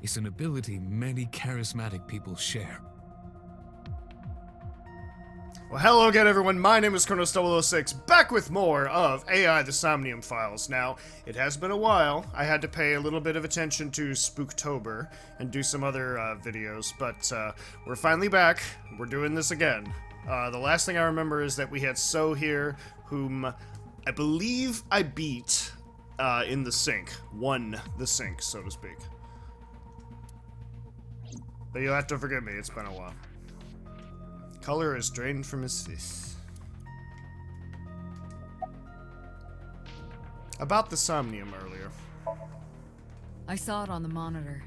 is an ability many charismatic people share. Well, hello again, everyone. My name is Kronos006, back with more of AI the Somnium Files. Now, it has been a while. I had to pay a little bit of attention to Spooktober and do some other videos, but we're finally back. We're doing this again. The last thing I remember is that we had So here, whom I believe I beat in the sink. Won the sink, so to speak. But you'll have to forgive me, it's been a while. Color is drained from his face. About the Somnium earlier. I saw it on the monitor.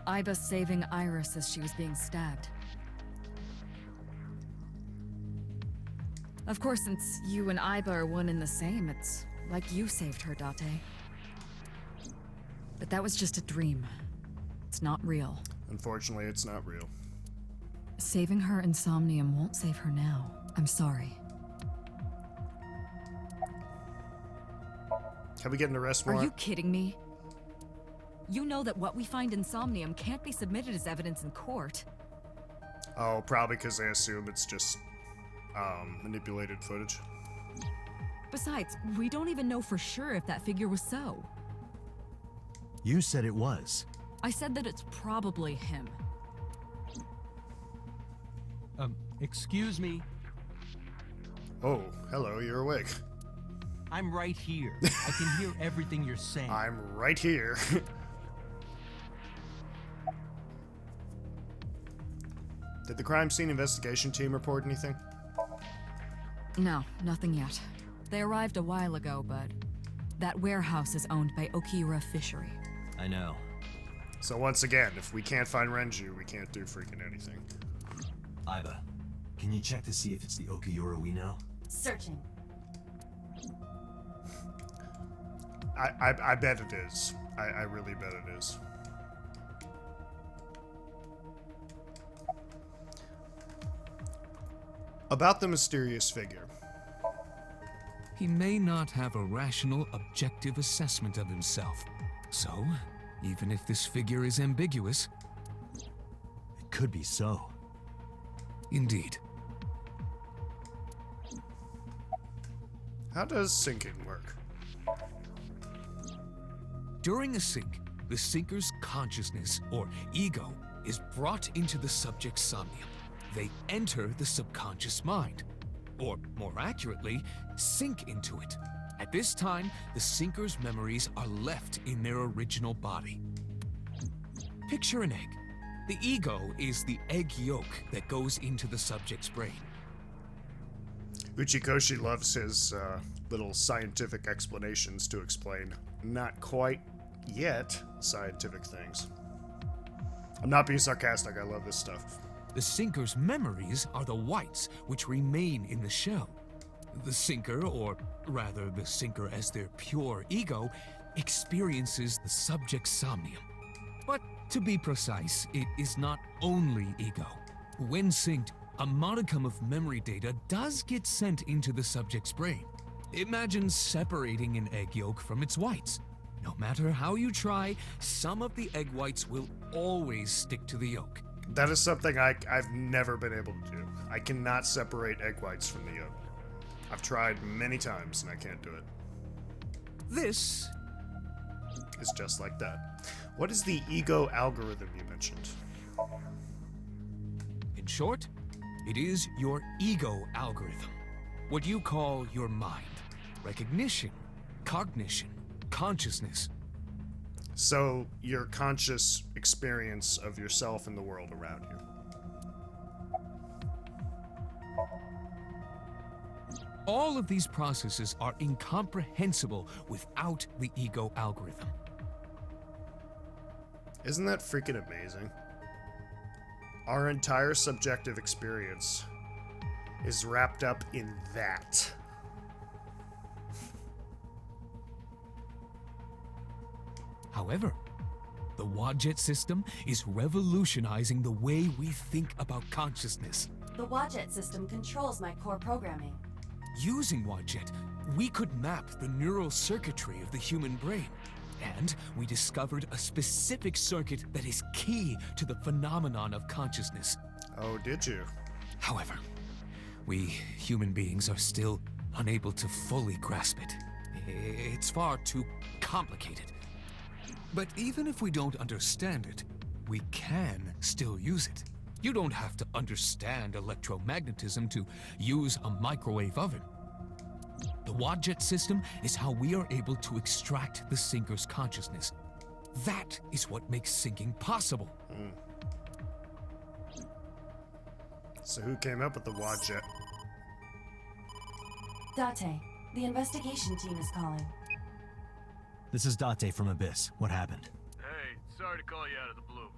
Iba saving Iris as she was being stabbed. Of course, since you and Iba are one and the same, it's like you saved her, Date. But that was just a dream. It's not real. Unfortunately, it's not real. Saving her in Somnium won't save her now. I'm sorry. Can we get an arrest Are warrant? you kidding me? You know that what we find in Somnium can't be submitted as evidence in court. Oh, probably because they assume it's just manipulated footage. Besides, we don't even know for sure if that figure was So. You said it was. I said that it's probably him. Excuse me. Oh, hello, you're awake. I'm right here. I can hear everything you're saying. I'm right here. Did the crime scene investigation team report anything? No, nothing yet. They arrived a while ago, but that warehouse is owned by Okiura Fishery. I know. So once again, if we can't find Renju, we can't do freaking anything. Iba, can you check to see if it's the Okiura we know? Searching. I bet it is. I really bet it is. About the mysterious figure. He may not have a rational, objective assessment of himself. So, even if this figure is ambiguous... It could be So. Indeed. How does sinking work? During a sync, the sinker's consciousness, or ego, is brought into the subject's somnium. They enter the subconscious mind, or more accurately, sink into it. At this time, the sinker's memories are left in their original body. Picture an egg. The ego is the egg yolk that goes into the subject's brain. Uchikoshi loves his little scientific explanations to explain not quite yet scientific things. I'm not being sarcastic, I love this stuff. The sinker's memories are the whites which remain in the shell. The sinker, or rather the sinker as their pure ego, experiences the subject's somnium. But to be precise, it is not only ego. When synced, a modicum of memory data does get sent into the subject's brain. Imagine separating an egg yolk from its whites. No matter how you try, some of the egg whites will always stick to the yolk. That is something I've never been able to do. I cannot separate egg whites from the yolk. I've tried many times and I can't do it. This It's just like that. What is the ego algorithm you mentioned? In short, it is your ego algorithm. What you call your mind. Recognition, cognition, consciousness. So, your conscious experience of yourself and the world around you. All of these processes are incomprehensible without the ego algorithm. Isn't that freaking amazing? Our entire subjective experience is wrapped up in that. However, the Wadjet system is revolutionizing the way we think about consciousness. The Wadjet system controls my core programming. Using Wadjet, we could map the neural circuitry of the human brain. And we discovered a specific circuit that is key to the phenomenon of consciousness. Oh, did you? However, we human beings are still unable to fully grasp it. It's far too complicated. But even if we don't understand it, we can still use it. You don't have to understand electromagnetism to use a microwave oven. The Wadjet system is how we are able to extract the sinker's consciousness. That is what makes syncing possible. So who came up with the Wadjet? Date, the investigation team is calling. This is Date from Abyss. What happened? Hey, sorry to call you out of the blue.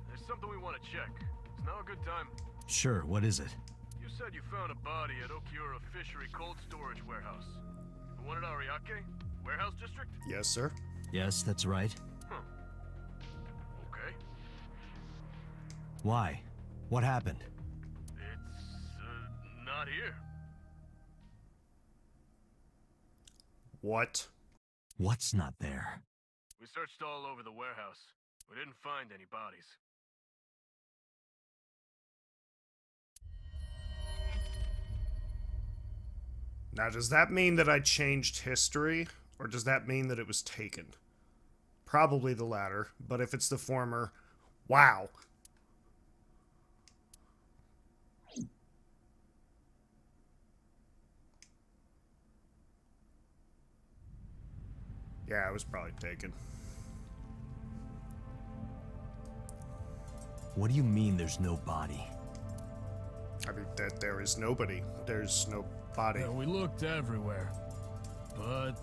There's something we want to check. It's now a good time. Sure, what is it? You said you found a body at Okiura Fishery Cold Storage Warehouse. The one at Ariake? Warehouse District? Yes, sir. Yes, that's right. Huh. Okay. Why? What happened? It's, not here. What? What's not there? We searched all over the warehouse. We didn't find any bodies. Now, does that mean that I changed history, or does that mean that it was taken? Probably the latter, but if it's the former, wow. Yeah, it was probably taken. What do you mean there's no body? I mean, that there is nobody. There's no body. Yeah, we looked everywhere, but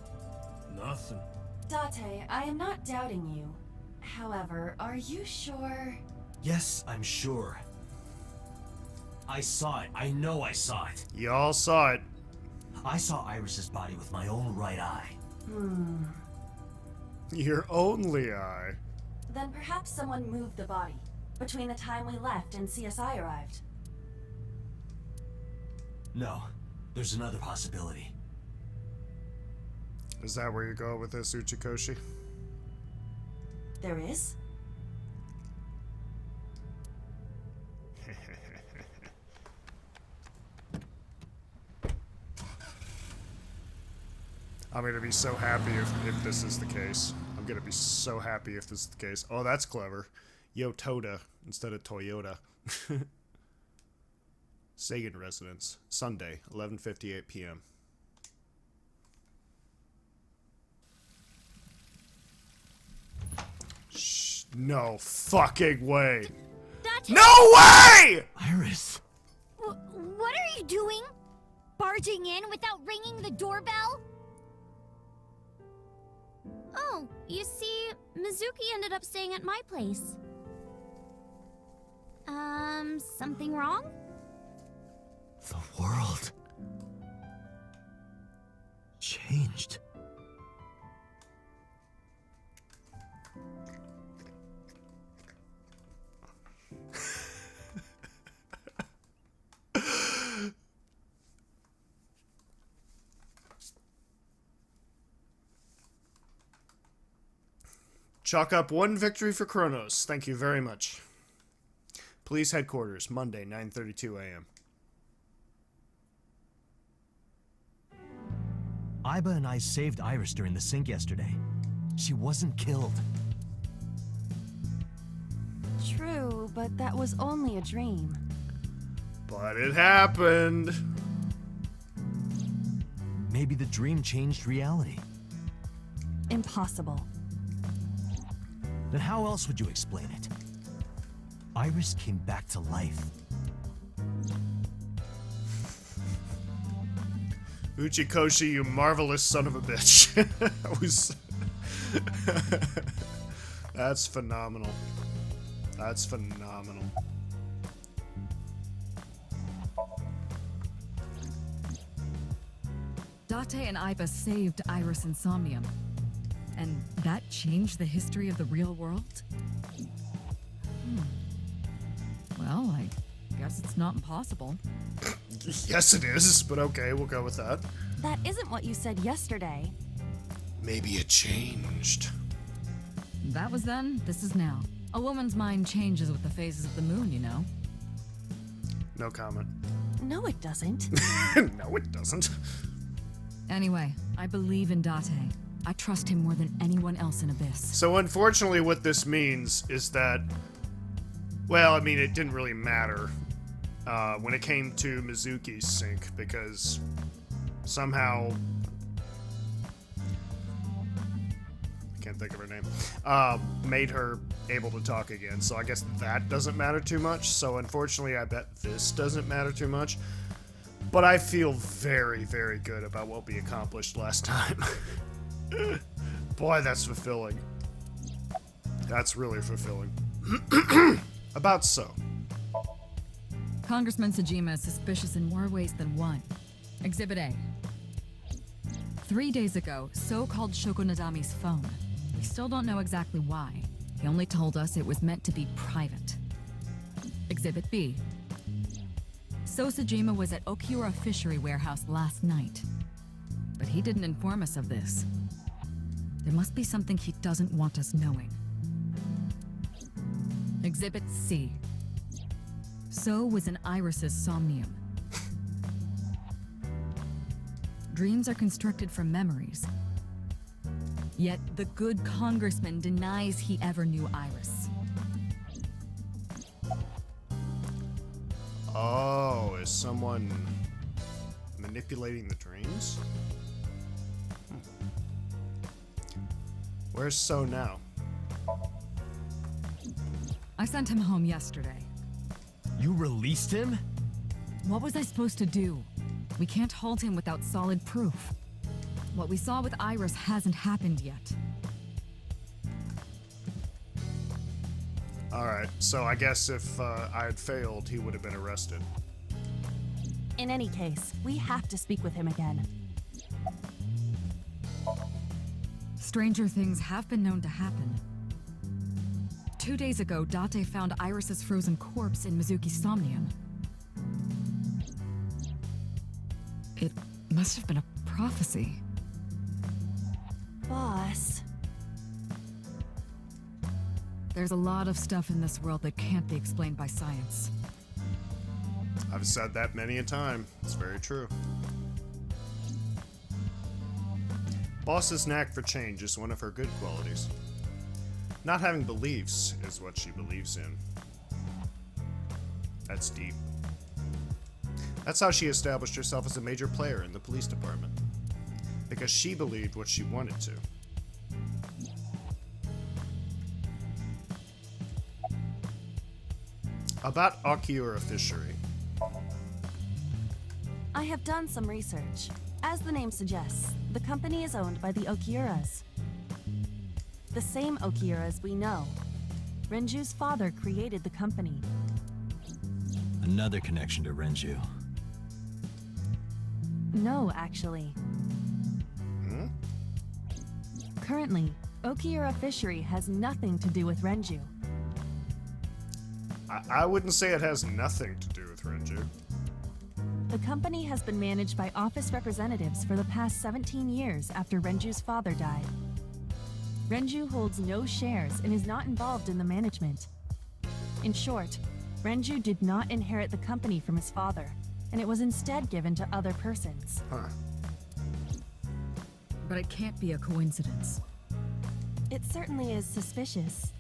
nothing. Date, I am not doubting you. However, are you sure? Yes, I'm sure. I saw it. I know I saw it. Y'all saw it. I saw Iris's body with my own right eye. Your only eye. Then perhaps someone moved the body between the time we left and CSI arrived. No, there's another possibility. Is that where you go with this, Uchikoshi? There is? I'm gonna be so happy if this is the case. I'm gonna be so happy if this is the case. Oh, that's clever. Yotoda instead of Toyota. Sagan residence. Sunday, 11:58 p.m. Shh, no fucking way. That's No way! Iris! What are you doing? Barging in without ringing the doorbell? Oh, you see, Mizuki ended up staying at my place. Something wrong? The world changed. Chalk up one victory for Kronos. Thank you very much. Police headquarters, Monday, 9:32 a.m. Iba and I saved Iris during the sink yesterday. She wasn't killed. True, but that was only a dream. But it happened. Maybe the dream changed reality. Impossible. Then how else would you explain it? Iris came back to life. Uchikoshi, you marvelous son of a bitch. I was... That's phenomenal. That's phenomenal. Date and Iba saved Iris and Somnium. And that changed the history of the real world? Well, I guess it's not impossible. Yes, it is, but okay, we'll go with that. That isn't what you said yesterday. Maybe it changed. That was then, this is now. A woman's mind changes with the phases of the moon, you know. No comment. No, it doesn't. No, it doesn't. Anyway, I believe in Date. I trust him more than anyone else in Abyss. So unfortunately what this means is that, well, I mean, it didn't really matter when it came to Mizuki's sync, because somehow, I can't think of her name, made her able to talk again. So I guess that doesn't matter too much. So unfortunately, I bet this doesn't matter too much. But I feel very, very good about what we accomplished last time. Boy, that's fulfilling. That's really fulfilling. About so. Congressman Sajima is suspicious in more ways than one. Exhibit A. 3 days ago, So called Shoko Nadami's phone. We still don't know exactly why. He only told us it was meant to be private. Exhibit B. So Sajima was at Okiura Fishery Warehouse last night. But he didn't inform us of this. There must be something he doesn't want us knowing. Exhibit C. So was in Iris's Somnium. Dreams are constructed from memories. Yet the good congressman denies he ever knew Iris. Oh, is someone manipulating the dreams? Where's So now? I sent him home yesterday. You released him? What was I supposed to do? We can't hold him without solid proof. What we saw with Iris hasn't happened yet. Alright, so I guess if I had failed, he would have been arrested. In any case, we have to speak with him again. Stranger things have been known to happen. 2 days ago, Date found Iris's frozen corpse in Mizuki's Somnium. It must have been a prophecy. Boss. There's a lot of stuff in this world that can't be explained by science. I've said that many a time. It's very true. Boss's knack for change is one of her good qualities. Not having beliefs is what she believes in. That's deep. That's how she established herself as a major player in the police department. Because she believed what she wanted to. About Okiura Fishery. I have done some research. As the name suggests, the company is owned by the Okiuras. The same Okiuras we know. Renju's father created the company. Another connection to Renju. No, actually. Hmm? Currently, Okiura Fishery has nothing to do with Renju. I wouldn't say it has nothing to do with Renju. The company has been managed by office representatives for the past 17 years after Renju's father died. Renju holds no shares and is not involved in the management. In short, Renju did not inherit the company from his father, and it was instead given to other persons. Huh. But it can't be a coincidence. It certainly is suspicious.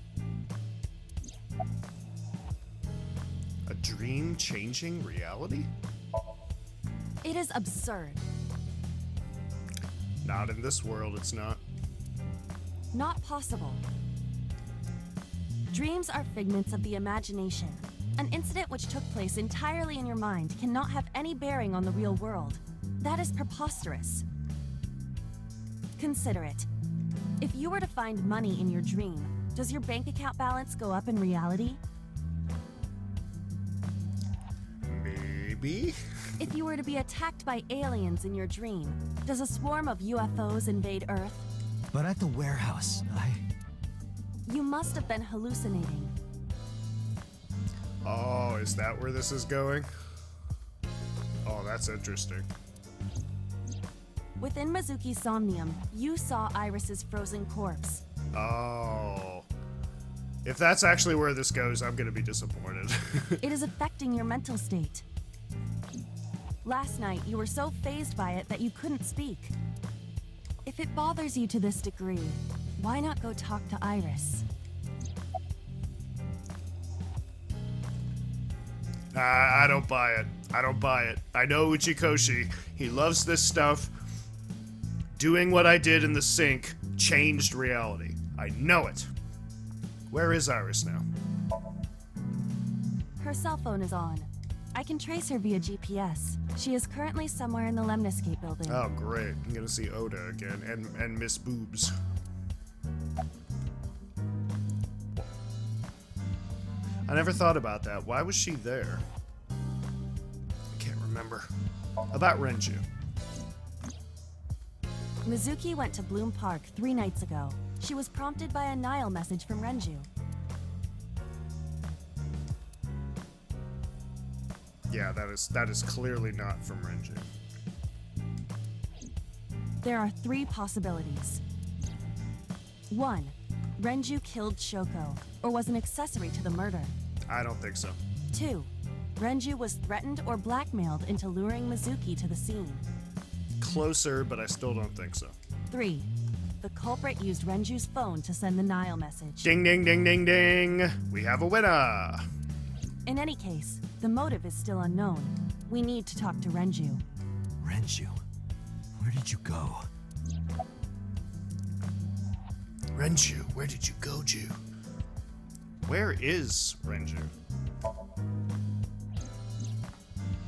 A dream changing reality? It is absurd. Not in this world, it's not. Not possible. Dreams are figments of the imagination. An incident which took place entirely in your mind cannot have any bearing on the real world. That is preposterous. Consider it. If you were to find money in your dream, does your bank account balance go up in reality? Maybe? If you were to be attacked by aliens in your dream, does a swarm of UFOs invade Earth? But at the warehouse, You must have been hallucinating. Oh, is that where this is going? Oh, that's interesting. Within Mizuki's Somnium, you saw Iris's frozen corpse. Oh. If that's actually where this goes, I'm gonna be disappointed. It is affecting your mental state. Last night, you were so fazed by it that you couldn't speak. If it bothers you to this degree, why not go talk to Iris? I don't buy it. I don't buy it. I know Uchikoshi. He loves this stuff. Doing what I did in the sink changed reality. I know it. Where is Iris now? Her cell phone is on. I can trace her via GPS. She is currently somewhere in the Lemniscate building. Oh, great. I'm gonna see Oda again, and Miss Boobs. I never thought about that. Why was she there? I can't remember. About Renju. Mizuki went to Bloom Park 3 nights ago. She was prompted by a Nile message from Renju. Yeah, that is clearly not from Renju. There are 3 possibilities. 1. Renju killed Shoko, or was an accessory to the murder. I don't think so. 2. Renju was threatened or blackmailed into luring Mizuki to the scene. Closer, but I still don't think so. 3. The culprit used Renju's phone to send the Nile message. Ding, ding, ding, ding, ding. We have a winner. In any case, the motive is still unknown. We need to talk to Renju. Renju, where did you go? Renju, where did you go, Ju? Where is Renju?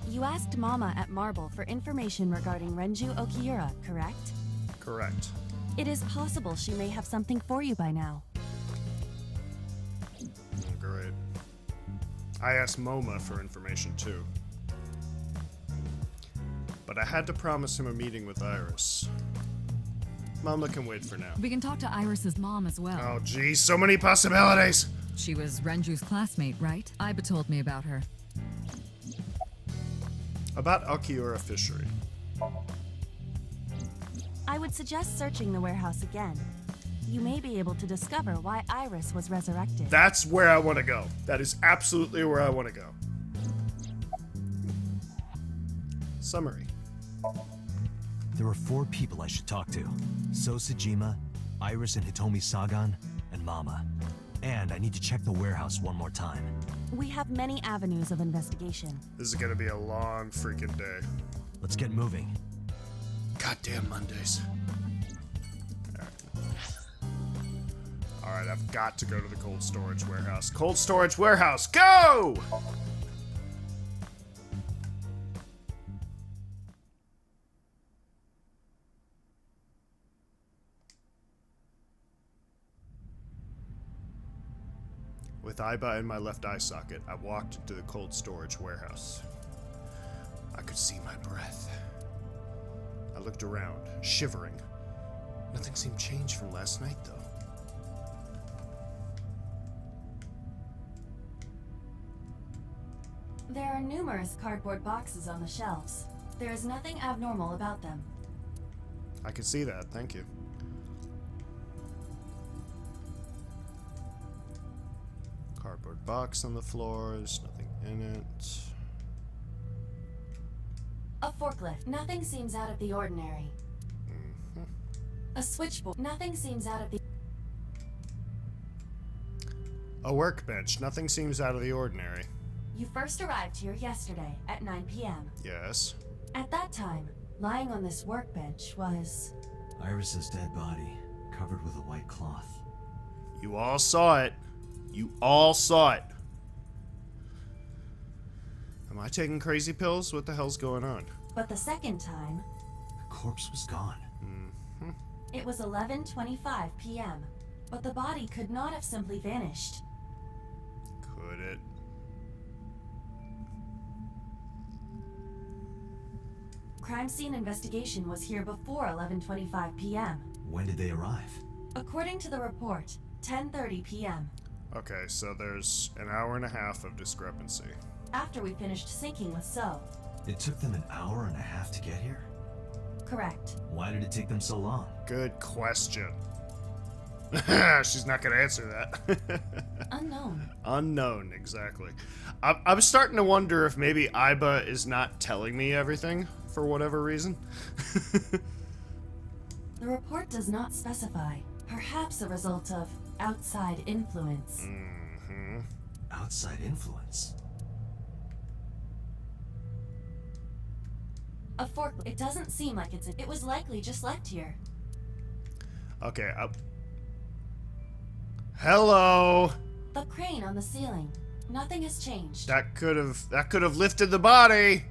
You asked Mama at Marble for information regarding Renju Okiura, correct? Correct. It is possible she may have something for you by now. Great. I asked Moma for information too. But I had to promise him a meeting with Iris. Mama can wait for now. We can talk to Iris's mom as well. Oh geez, so many possibilities! She was Renju's classmate, right? Iba told me about her. About Okiura Fishery. I would suggest searching the warehouse again. You may be able to discover why Iris was resurrected. That's where I want to go. That is absolutely where I want to go. Summary. There are 4 people I should talk to. Sosajima, Iris and Hitomi Sagan, and Mama. And I need to check the warehouse one more time. We have many avenues of investigation. This is gonna be a long freaking day. Let's get moving. Goddamn Mondays. Alright, I've got to go to the cold storage warehouse. Cold storage warehouse, go! With Iba in my left eye socket, I walked into the cold storage warehouse. I could see my breath. I looked around, shivering. Nothing seemed changed from last night, though. There are numerous cardboard boxes on the shelves. There is nothing abnormal about them. I could see that, thank you. Cardboard box on the floor, there's nothing in it. A forklift. Nothing seems out of the ordinary. A switchboard. Nothing seems out of the... A workbench, nothing seems out of the ordinary. You first arrived here yesterday at 9 p.m. Yes. At that time, lying on this workbench was... Iris's dead body, covered with a white cloth. You all saw it. You all saw it. Am I taking crazy pills? What the hell's going on? But the second time, The corpse was gone. it was 11:25 p.m. But the body could not have simply vanished. Could it? Crime scene investigation was here before 11:25 p.m. When did they arrive? According to the report, 10:30 p.m. Okay, so there's an hour and a half of discrepancy. After we finished sinking with So. It took them an hour and a half to get here? Correct. Why did it take them so long? Good question. She's not gonna answer that. Unknown. Unknown, exactly. I'm starting to wonder if maybe Iba is not telling me everything for whatever reason. The report does not specify. Perhaps a result of outside influence. Mm-hmm. Outside influence? A forklift. It doesn't seem like it was likely just left here. Okay, hello. The crane on the ceiling. Nothing has changed. That could have lifted the body.